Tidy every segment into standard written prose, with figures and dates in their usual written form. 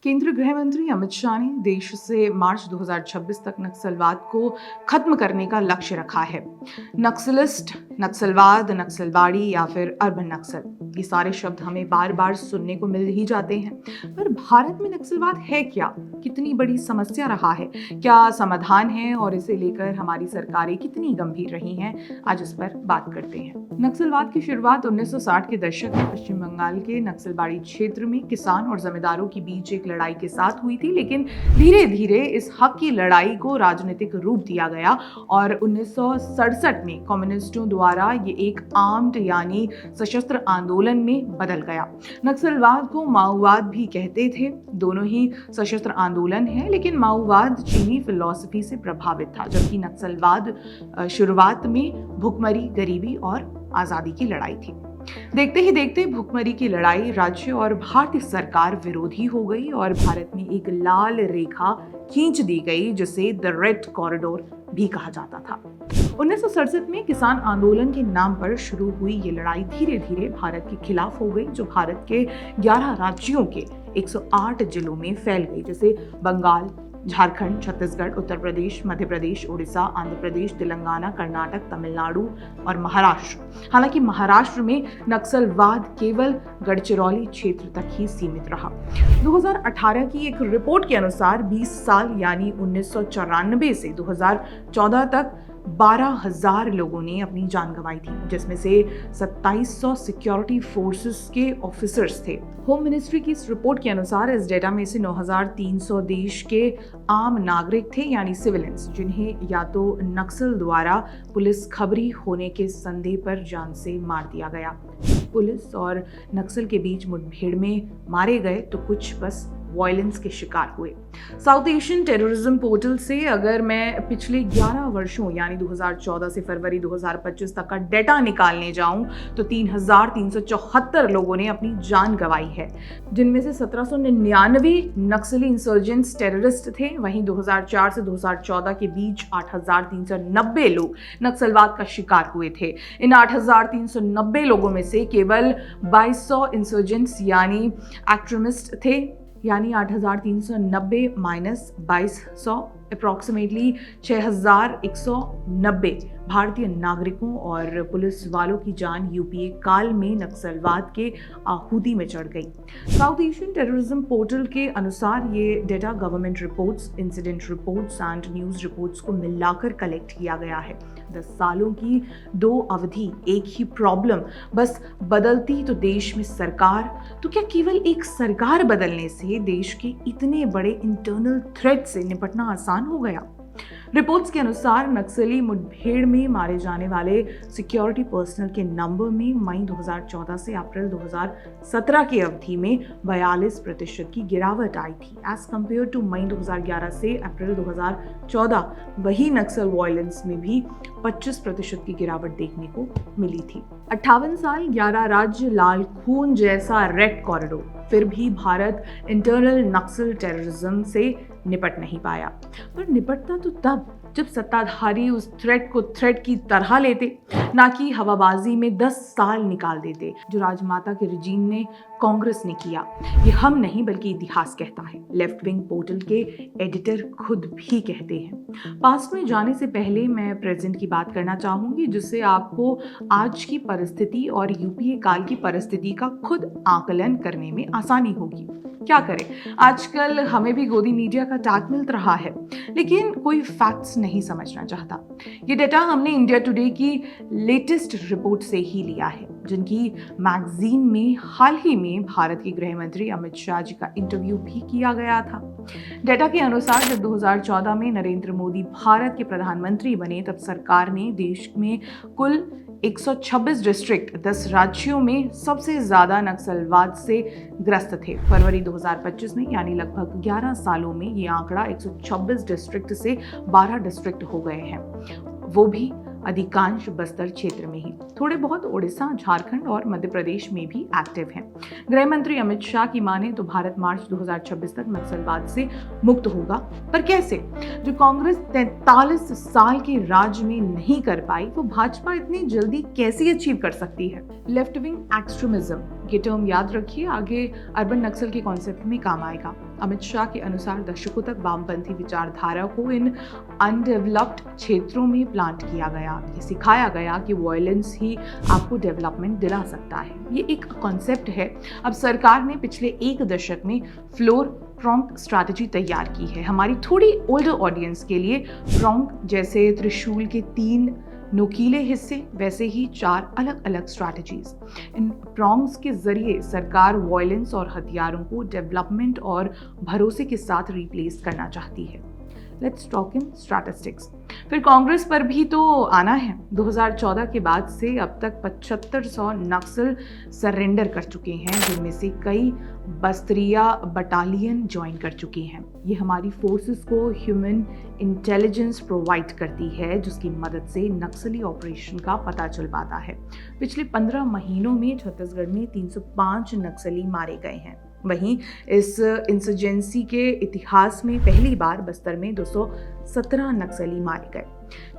केंद्रीय गृह मंत्री अमित शाह ने देश से मार्च 2026 तक नक्सलवाद को खत्म करने का लक्ष्य रखा है। नक्सलिस्ट, नक्सलवाद, नक्सलबाड़ी या फिर अर्बन नक्सल, ये सारे शब्द हमें बार बार सुनने को मिल ही जाते हैं। पर भारत में नक्सलवाद है क्या? कितनी बड़ी समस्या रहा है? क्या समाधान है और इसे लेकर हमारी सरकारें कितनी गंभीर रही हैं? आज इस पर बात करते हैं। नक्सलवाद की शुरुआत 1960 के दशक में पश्चिम बंगाल के नक्सलबाड़ी क्षेत्र में किसान और जमींदारों के बीच एक लड़ाई के साथ हुई थी, लेकिन धीरे धीरे इस हक की लड़ाई को राजनीतिक रूप दिया गया और 1967 में कम्युनिस्टों द्वारा ये एक आर्म्ड यानी सशस्त्र आंदोलन में बदल गया। नक्सलवाद को माओवाद भी कहते थे। दोनों ही सशस्त्र आंदोलन है, लेकिन माओवाद चीनी फिलॉसफी से प्रभावित था, जबकि नक्सलवाद शुरुआत में भुखमरी, गरीबी और आजादी की लड़ाई थी। देखते ही देखते भुखमरी की लड़ाई राज्य और भारतीय सरकार विरोधी हो गई और भारत में एक लाल रेखा खींच दी गई, जिसे द रेड कॉरिडोर भी कहा जाता था। 1967 में किसान आंदोलन के नाम पर शुरू हुई ये लड़ाई धीरे धीरे भारत के खिलाफ हो गई, जो भारत के 11 राज्यों के 108 जिलों में फैल गई, जैसे बंगाल, झारखंड, छत्तीसगढ़, उत्तर प्रदेश, मध्य प्रदेश, उड़ीसा, आंध्र प्रदेश, तेलंगाना, कर्नाटक, तमिलनाडु और महाराष्ट्र। हालांकि महाराष्ट्र में नक्सलवाद केवल गढ़चिरौली क्षेत्र तक ही सीमित रहा। 2018 की एक रिपोर्ट के अनुसार 20 साल यानी 1994 से 2014 तक 12,000 लोगों ने अपनी जान गंवाई थी, जिसमें से 2700 सिक्योरिटी फोर्सेस के ऑफिसर्स थे। होम मिनिस्ट्री की इस रिपोर्ट के अनुसार इस डेटा में से 9,300 देश के आम नागरिक थे, यानी सिविलियंस, जिन्हें या तो नक्सल द्वारा पुलिस खबरी होने के संदेह पर जान से मार दिया गया। पुलिस और नक्सल के बीच मुठभेड़ में मारे गए तो कुछ बस वायलेंस के शिकार हुए। साउथ एशियन टेररिज्म पोर्टल से अगर मैं पिछले 11 वर्षों यानी 2014 से फरवरी 2025 तक का डेटा निकालने जाऊं तो 3,374 लोगों ने अपनी जान गंवाई है, जिनमें से 1,799 नक्सली इंसर्जेंट्स टेररिस्ट थे। वहीं 2004 से 2014 के बीच 8,390 लोग नक्सलवाद का शिकार हुए थे। इन 8,390 लोगों में से केवल 2,200 इंसर्जेंट्स यानी एक्ट्रीमिस्ट थे, यानी 8,390 माइनस 2,200 अप्रॉक्सीमेटली 6,190 भारतीय नागरिकों और पुलिस वालों की जान यूपीए काल में नक्सलवाद के आहुति में चढ़ गई। साउथ एशियन टेररिज्म पोर्टल के अनुसार ये data government reports, incident reports and news reports को मिलाकर कलेक्ट किया गया है। 10 सालों की 2 अवधि, एक ही प्रॉब्लम, बस बदलती तो देश में सरकार। तो क्या केवल एक सरकार बदलने से देश के इतने बड़े इंटरनल थ्रेट से निपटना आसान हो गया? रिपोर्ट्स के अनुसार नक्सली मुठभेड़ में मारे जाने वाले सिक्योरिटी पर्सनल के नंबर में मई 2014 से अप्रैल 2017 की अवधि में 42% की गिरावट आई थी, एज कम्पेयर टू मई 2011 से अप्रैल 2014 वही नक्सल वायलेंस में भी 25% की गिरावट देखने को मिली थी। 58 साल, 11 राज्य, लाल खून जैसा रेड कॉरिडोर, फिर भी भारत इंटरनल नक्सल टेररिज्म से निपट नहीं पाया। पर निपटता तो तब जब सत्ताधारी उस थ्रेट को थ्रेट की तरह लेते, ना कि हवाबाजी में 10 साल निकाल देते, जो राजमाता के रिजीम ने, कांग्रेस ने किया। ये हम नहीं बल्कि इतिहास कहता है। लेफ्ट विंग पोर्टल के एडिटर खुद भी कहते हैं। पास्ट में जाने से पहले मैं प्रेजेंट की बात करना चाहूंगी, जिससे आपको आज की परिस्थिति और यूपीए काल की परिस्थिति का खुद आकलन करने में आसानी होगी। क्या करें, आजकल हमें भी गोदी मीडिया का टैग मिल रहा है, लेकिन कोई फैक्ट्स नहीं समझना चाहता। ये डेटा हमने इंडिया टुडे की लेटेस्ट रिपोर्ट से ही लिया है, जिनकी मैगजीन में हाल ही में भारत के गृह मंत्री अमित शाह जी का इंटरव्यू भी किया गया था। डेटा के अनुसार जब 2014 में नरेंद्र मोदी भारत के प्रधानमंत्री बने, तब सरकार ने देश में कुल 126 डिस्ट्रिक्ट, 10 राज्यों में सबसे ज्यादा नक्सलवाद से ग्रस्त थे। फरवरी 2025 में यानी लगभग 11 सालों में ये आंकड़ा 126 डिस्ट्रिक्ट से 12 डिस्ट्रिक्ट हो गए हैं, वो भी अधिकांश बस्तर क्षेत्र में ही। थोड़े बहुत उड़ीसा, झारखंड और मध्य प्रदेश में भी एक्टिव हैं। गृह मंत्री अमित शाह की माने तो भारत मार्च 2026 तक नक्सलवाद से मुक्त होगा। पर कैसे? जो कांग्रेस 43 साल के राज में नहीं कर पाई, वो भाजपा इतनी जल्दी कैसे अचीव कर सकती है? लेफ्ट विंग एक्सट्रीमिज्म, ये टर्म याद रखिए, आगे अर्बन नक्सल के कॉन्सेप्ट में काम आएगा। अमित शाह के अनुसार दशकों तक वामपंथी विचारधारा को इन अनडेवलप्ड क्षेत्रों में प्लांट किया गया। ये सिखाया गया कि वायलेंस ही आपको डेवलपमेंट दिला सकता है। ये एक कॉन्सेप्ट है। अब सरकार ने पिछले एक दशक में फ्लोर प्रॉम्प्ट स्ट्रैटेजी तैयार की है। हमारी थोड़ी ओल्डर ऑडियंस के लिए प्रॉम्प्ट जैसे त्रिशूल के 3 नुकीले हिस्से, वैसे ही 4 अलग अलग स्ट्रैटेजीज। इन प्रॉन्ग्स के जरिए सरकार वायलेंस और हथियारों को डेवलपमेंट और भरोसे के साथ रिप्लेस करना चाहती है। Let's talk in statistics. फिर कांग्रेस पर भी तो आना है। 2014 के बाद से अब तक 7500 नक्सल सरेंडर कर चुके हैं, जिनमें से कई बस्तरिया बटालियन ज्वाइन कर चुकी हैं। ये हमारी फोर्सेस को ह्यूमन इंटेलिजेंस प्रोवाइड करती है, जिसकी मदद से नक्सली ऑपरेशन का पता चल पाता है। पिछले 15 महीनों में छत्तीसगढ़ में 305 नक्सली मारे गए हैं। वहीं इस इंसर्जेंसी के इतिहास में पहली बार बस्तर में 217 नक्सली मारे गए।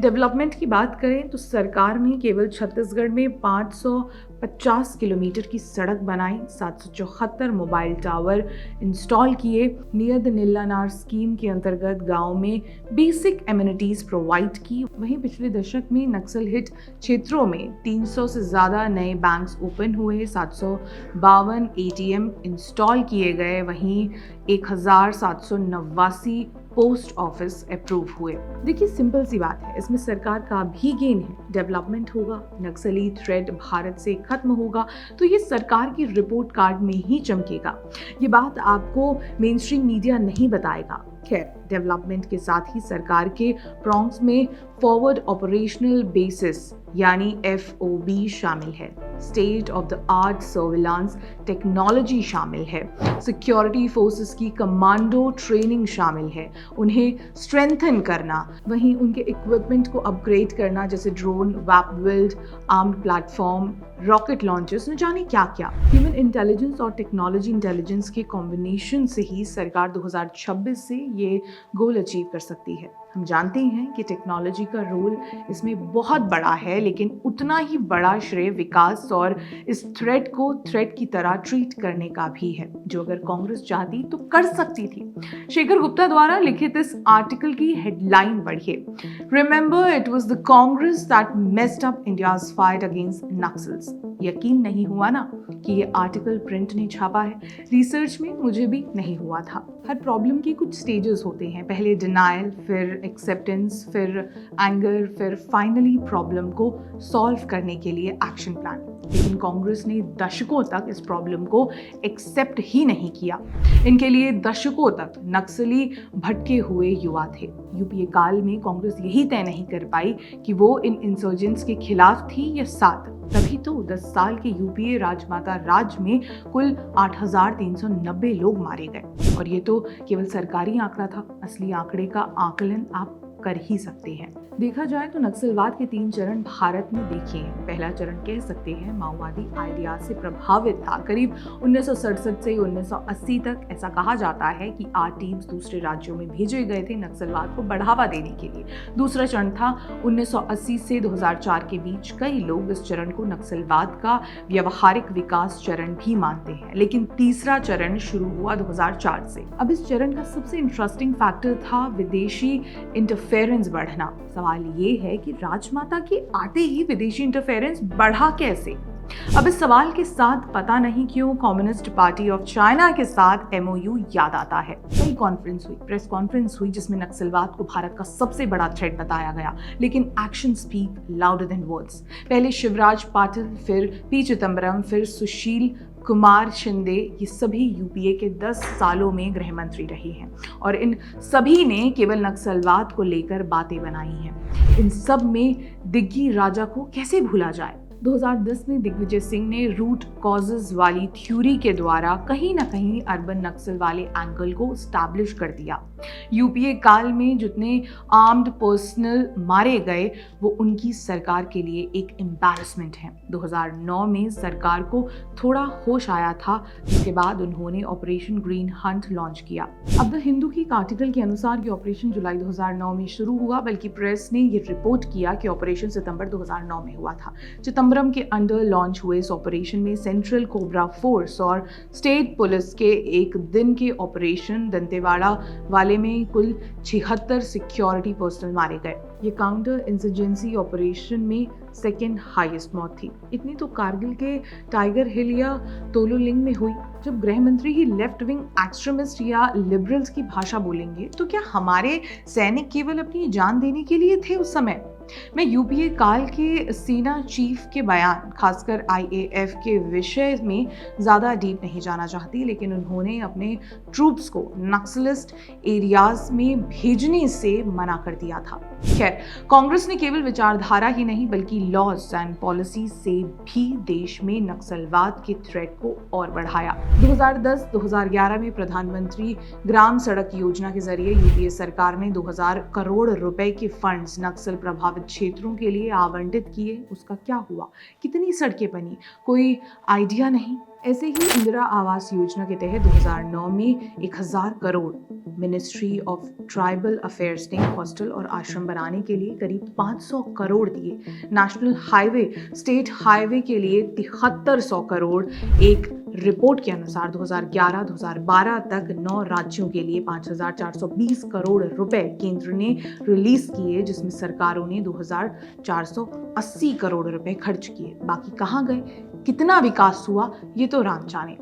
डेवलपमेंट की बात करें तो सरकार ने केवल छत्तीसगढ़ में 550 किलोमीटर की सड़क बनाई, 774 मोबाइल टावर इंस्टॉल किए, नियद नीलानार स्कीम के अंतर्गत गांव में बेसिक एमिनिटीज प्रोवाइड की। वहीं पिछले दशक में नक्सल हिट क्षेत्रों में 300 से ज़्यादा नए बैंक्स ओपन हुए, 752 ATM इंस्टॉल किए गए, वहीं 1789 पोस्ट ऑफिस अप्रूव हुए। देखिए, सिंपल सी बात है, इसमें सरकार का भी गेन है। डेवलपमेंट होगा, नक्सली थ्रेट भारत से खत्म होगा, तो ये सरकार की रिपोर्ट कार्ड में ही चमकेगा। ये बात आपको मेन स्ट्रीम मीडिया नहीं बताएगा। खैर, डेवलपमेंट के साथ ही सरकार के प्रॉन्ग्स में फॉरवर्ड ऑपरेशनल बेसिस यानी FOB शामिल है, state of the art surveillance technology शामिल है, सिक्योरिटी फोर्सेस की कमांडो ट्रेनिंग शामिल है, उन्हें स्ट्रेंथन करना, वहीं उनके इक्विपमेंट को अपग्रेड करना, जैसे ड्रोन, वेपबिल्ड, आर्म्ड प्लेटफॉर्म, रॉकेट लॉन्चर्स, न जाने क्या क्या। ह्यूमन इंटेलिजेंस और टेक्नोलॉजी इंटेलिजेंस के कॉम्बिनेशन से ही सरकार 2026 से ये गोल अचीव कर सकती है। हम जानते हैं कि टेक्नोलॉजी का रोल इसमें बहुत बड़ा है, लेकिन उतना ही बड़ा श्रेय विकास और इस थ्रेट को थ्रेट की तरह ट्रीट करने का भी है, जो अगर कांग्रेस चाहती तो कर सकती थी। शेखर गुप्ता द्वारा लिखित इस आर्टिकल की हेडलाइन पढ़िए, remember it was the Congress that messed up India's fight against Naxals. यकीन नहीं हुआ ना कि ये आर्टिकल प्रिंट ने छापा है? रिसर्च में मुझे भी नहीं हुआ था। हर प्रॉब्लम के कुछ स्टेजेस होते हैं, पहले डिनायल, फिर एक्सेप्टेंस, फिर एंगर, फिर फाइनली प्रॉब्लम को सॉल्व करने के लिए एक्शन प्लान। लेकिन कांग्रेस ने दशकों तक इस प्रॉब्लम को एक्सेप्ट ही नहीं किया। इनके लिए दशकों तक नक्सली भटके हुए युवा थे। यूपीए काल में कांग्रेस यही तय नहीं कर पाई कि वो इन इंसर्जेंट्स के खिलाफ थी या साथ। तभी तो 10 साल के यूपीए राजमाता राज में कुल 8,390 लोग मारे गए। और ये तो केवल सरकारी आंकड़ा था, असली आंकड़े का आकलन आप कर ही सकते हैं। देखा जाए तो नक्सलवाद के 3 चरण भारत में देखे हैं। पहला चरण कह सकते हैं माओवादी आइडिया से प्रभावित था। करीब 1967 से 1980 तक ऐसा कहा जाता है कि 8 टीम्स दूसरे राज्यों में भेजे गए थे नक्सलवाद को बढ़ावा देने के लिए। दूसरा चरण था 1980 से 2004 के बीच। कई लोग इस चरण को नक्सलवाद का व्यवहारिक विकास चरण भी मानते हैं, लेकिन तीसरा चरण शुरू हुआ 2004 से। अब इस चरण का सबसे इंटरेस्टिंग फैक्टर था विदेशी इंटरफेरेंस बढ़ना। सवाल ये है कि राजमाता के आते ही विदेशी इंटरफेरेंस बढ़ा कैसे? अब इस सवाल के साथ पता नहीं क्यों कम्युनिस्ट पार्टी ऑफ चाइना के साथ MOU याद आता है। कई कॉन्फ्रेंस हुई, प्रेस कॉन्फ्रेंस हुई, जिसमें नक्सलवाद को भारत का सबसे बड़ा थ्रेट बताया गया, लेकिन action speak louder than words. पहले शिवराज पाटिल, फिर P चिदम्बरम, फिर सुशील कुमार शिंदे, ये सभी यूपीए के 10 सालों में गृह मंत्री रहे हैं और इन सभी ने केवल नक्सलवाद को लेकर बातें बनाई हैं। इन सब में दिग्गी राजा को कैसे भूला जाए? 2010 में दिग्विजय सिंह ने रूट कॉजेज वाली थ्योरी के द्वारा कहीं ना कहीं अर्बन नक्सल वाले एंगल को स्टैब्लिश कर दिया। यूपीए काल में जितने आर्म्ड पर्सनल मारे गए वो उनकी सरकार के लिए एक एम्बैरसमेंट है। 2009 में सरकार को थोड़ा होश आया था, जिसके बाद उन्होंने ऑपरेशन ग्रीन हंट लॉन्च किया। अब द हिंदू की एक आर्टिकल के अनुसार ये ऑपरेशन जुलाई 2009 में शुरू हुआ, बल्कि प्रेस ने ये रिपोर्ट किया कि ऑपरेशन सितंबर 2009 में हुआ था। चिदम्बरम के अंडर लॉन्च हुए इस ऑपरेशन में सेंट्रल कोबरा फोर्स और स्टेट पुलिस के एक दिन के ऑपरेशन दंतेवाड़ा वाले में कुल 76 सिक्योरिटी पर्सनल मारे गए। ये काउंटर इंसर्जेंसी ऑपरेशन में सेकेंड हाईएस्ट मौत थी। इतनी तो कारगिल के टाइगर हिल या तोलुलिंग में हुई। जब गृह मंत्री ही लेफ्ट विंग एक्सट्रीमिस्ट या लिबरल्स की भाषा बोलेंगे तो क्या हमारे सैनिक केवल अपनी जान देने के लिए थे उस समय? मैं यूपीए काल के सेना चीफ के बयान, खासकर आईएएफ के विषय में ज़्यादा डीप नहीं जाना चाहती, लेकिन उन्होंने अपने ट्रूप्स को नक्सलिस्ट एरियाज में भेजने से मना कर दिया था। खैर, कांग्रेस ने केवल विचारधारा ही नहीं बल्कि लॉज एंड पॉलिसी से भी देश में नक्सलवाद के थ्रेट को और बढ़ाया। 2010-2011 में प्रधानमंत्री ग्राम सड़क योजना के जरिए यूपीए सरकार ने 2000 करोड़ रुपए के फंड्स नक्सल प्रभावित क्षेत्रों के लिए आवंटित किए। उसका क्या हुआ? कितनी सड़कें बनी? कोई आइडिया नहीं। ऐसे ही इंदिरा आवास योजना के तहत 2009 में 1000 crore ministry of tribal affairs ने हॉस्टल और आश्रम बनाने के लिए करीब 500 करोड़ दिए। नेशनल हाईवे, स्टेट हाईवे के लिए 7300 करोड़। एक रिपोर्ट के अनुसार 2011-2012 तक 9 राज्यों के लिए 5420 करोड़ रुपए केंद्र ने रिलीज किए, जिसमें सरकारों ने 2480 करोड़ रुपए खर्च किए। बाकी कहाँ गए? कितना विकास हुआ? ये तो राम जाने।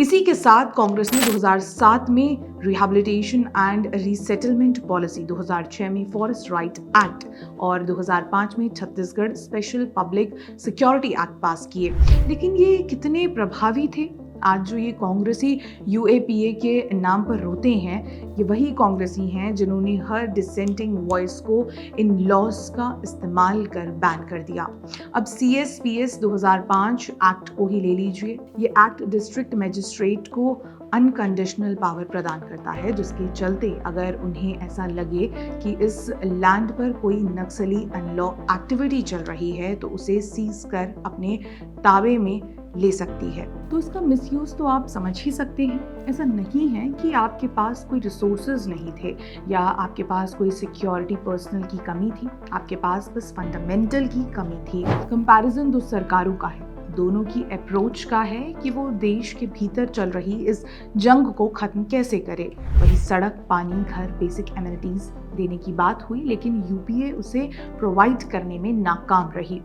इसी के साथ कांग्रेस ने 2007 में रिहैबिलिटेशन एंड रीसेटलमेंट पॉलिसी, 2006 में फॉरेस्ट राइट एक्ट और 2005 में Chhattisgarh special public security act पास किए। लेकिन ये कितने प्रभावी थे? आज जो ये कांग्रेसी यूएपीए के नाम पर रोते हैं, ये वही कांग्रेसी हैं जिन्होंने हर डिसेंटिंग वॉइस को इन लॉज का इस्तेमाल कर बैन कर दिया। अब सीएसपीएस 2005 एक्ट को ही ले लीजिए। ये एक्ट डिस्ट्रिक्ट मजिस्ट्रेट को अनकंडीशनल पावर प्रदान करता है, जिसके चलते अगर उन्हें ऐसा लगे कि इस लैंड पर कोई नक्सली अनलॉ एक्टिविटी चल रही है तो उसे सीज कर अपने ताबे में ले सकती है। तो इसका मिसयूज तो आप समझ ही सकते हैं। ऐसा नहीं है कि आपके पास कोई रिसोर्सेज नहीं थे या आपके पास कोई सिक्योरिटी पर्सनल की कमी थी, आपके पास बस फंडामेंटल की कमी थी। कंपैरिजन दो सरकारों का है, दोनों की अप्रोच का है कि वो देश के भीतर चल रही इस जंग को खत्म कैसे करे। वही सड़क, पानी, घर, बेसिक एमिनिटीज देने की बात हुई, लेकिन यूपीए उसे प्रोवाइड करने में नाकाम रही।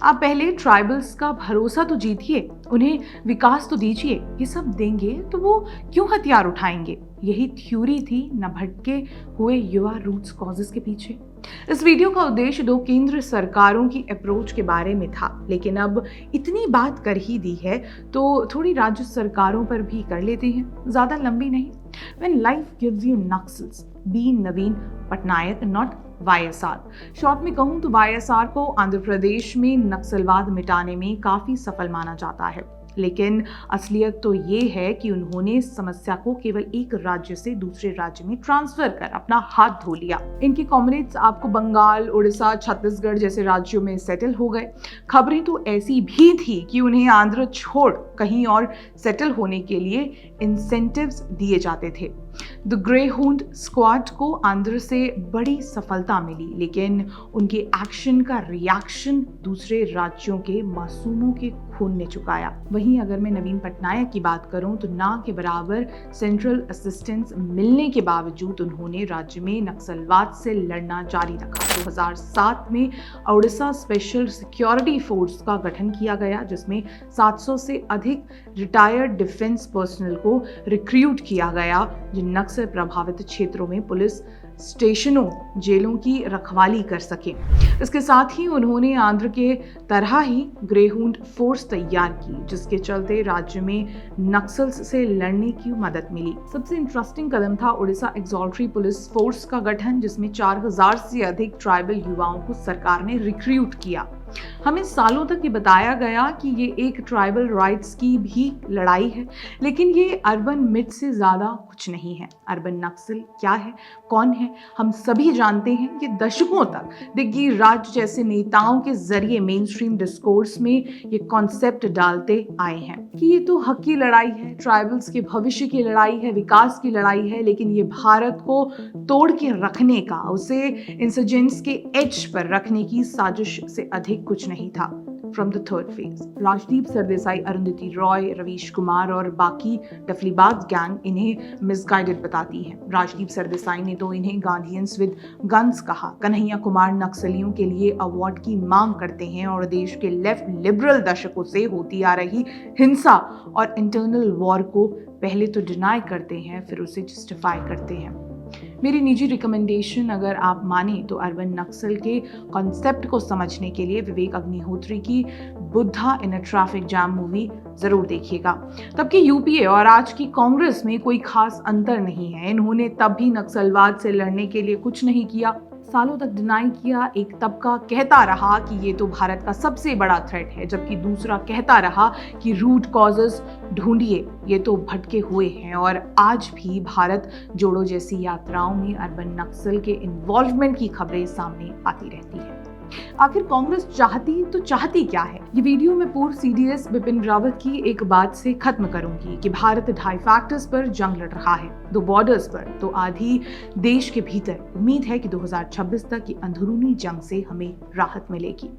आप पहले ट्राइबल्स का भरोसा तो जीतिए, उन्हें विकास तो दीजिए। ये सब देंगे तो वो क्यों हथियार उठाएंगे? यही थ्योरी थी न भटके हुए युवा रूट्स कॉजेस के पीछे। इस वीडियो का उद्देश्य दो केंद्र सरकारों की अप्रोच के बारे में था, लेकिन अब इतनी बात कर ही दी है तो थोड़ी राज्य सरकारों पर भी कर लेते हैं, ज्यादा लंबी नहीं। When life gives you Naxals, be Naveen Patnaik, not YSR. Short में कहूं तो वाईएसआर को आंध्र प्रदेश में नक्सलवाद मिटाने में काफी सफल माना जाता है, लेकिन असलियत तो ये है कि उन्होंने समस्या को केवल एक राज्य से दूसरे राज्य में ट्रांसफर कर अपना हाथ धो लिया। इनके कॉमरेड्स आपको बंगाल, उड़ीसा, छत्तीसगढ़ जैसे राज्यों में सेटल हो गए। खबरें तो ऐसी भी थी कि उन्हें आंध्र छोड़ कहीं और सेटल होने के लिए इंसेंटिव्स दिए जाते थे। द ग्रे हुंड स्क्वाड को आंध्र से बड़ी सफलता मिली, लेकिन उनके एक्शन का रिएक्शन दूसरे राज्यों के मासूमों के खून ने चुकाया। वहीं अगर मैं नवीन पटनायक की बात करूं तो ना के बराबर सेंट्रल असिस्टेंस मिलने के बावजूद उन्होंने राज्य में नक्सलवाद से लड़ना जारी रखा। 2007 में उड़ीसा स्पेशल सिक्योरिटी फोर्स का गठन किया गया, जिसमें 700 से अधिक रिटायर्ड डिफेंस पर्सनल को रिक्रूट किया गया, जिन नक्सल प्रभावित क्षेत्रों में पुलिस स्टेशनों, जेलों की रखवाली कर सके। इसके साथ ही उन्होंने आंध्र के तरह ही ग्रेहूंड फोर्स तैयार की, जिसके चलते राज्य में नक्सल्स से लड़ने की मदद मिली। सबसे इंटरेस्टिंग कदम था उड़ीसा एक्सॉल्ट्री पुलिस फोर्स का गठन, जिसमें 4000 से अधिक ट्राइबल युवाओं को सरकार ने रिक्रूट किया। हमें सालों तक ये बताया गया कि ये एक ट्राइबल राइट्स की भी लड़ाई है, लेकिन ये अर्बन मिथ से ज्यादा कुछ नहीं है। अर्बन नक्सल क्या है, कौन है, हम सभी जानते हैं। ये दशकों तक दिग्गी राज जैसे नेताओं के जरिए मेन स्ट्रीम डिस्कोर्स में ये कॉन्सेप्ट डालते आए हैं कि ये तो हक की लड़ाई है, ट्राइबल्स के भविष्य की लड़ाई है, विकास की लड़ाई है, लेकिन ये भारत को तोड़ के रखने का, उसे इंसर्जेंट्स के एज पर रखने की साजिश से अधिक कुछ नहीं था। from the third phase. Rajdeep Sardesai, Arundhati Roy, Ravish Kumar और बाकी डफलीबाज गैंग इन्हें मिसगाइडेड बताती है। राजदीप सरदेसाई ने तो इन्हें गांधीयंस विद गन्स कहा। कन्हैया कुमार नक्सलियों के लिए अवार्ड की मांग करते हैं और देश के लेफ्ट लिबरल दशकों से होती आ रही हिंसा और इंटरनल वॉर को पहले तो डिनाई करते हैं, फिर उसे जस्टिफाई करते हैं। मेरी निजी रिकमेंडेशन, अगर आप माने तो अर्बन नक्सल के कॉन्सेप्ट को समझने के लिए विवेक अग्निहोत्री की बुद्धा इन अ ट्रैफिक जैम मूवी जरूर देखिएगा। तब की यूपीए और आज की कांग्रेस में कोई खास अंतर नहीं है। इन्होंने तब भी नक्सलवाद से लड़ने के लिए कुछ नहीं किया, सालों तक डिनाई किया। एक तबका कहता रहा कि ये तो भारत का सबसे बड़ा थ्रेट है, जबकि दूसरा कहता रहा कि रूट कॉजेस ढूंढिए, ये तो भटके हुए हैं। और आज भी भारत जोड़ो जैसी यात्राओं में अर्बन नक्सल के इन्वॉल्वमेंट की खबरें सामने आती रहती है। आखिर कांग्रेस चाहती क्या है? ये वीडियो मैं पूर्व सीडीएस बिपिन रावत की एक बात से खत्म करूंगी कि भारत 2.5 फैक्टर्स पर जंग लड़ रहा है, 2 बॉर्डर्स पर, तो आधी देश के भीतर। उम्मीद है कि 2026 तक की अंदरूनी जंग से हमें राहत मिलेगी।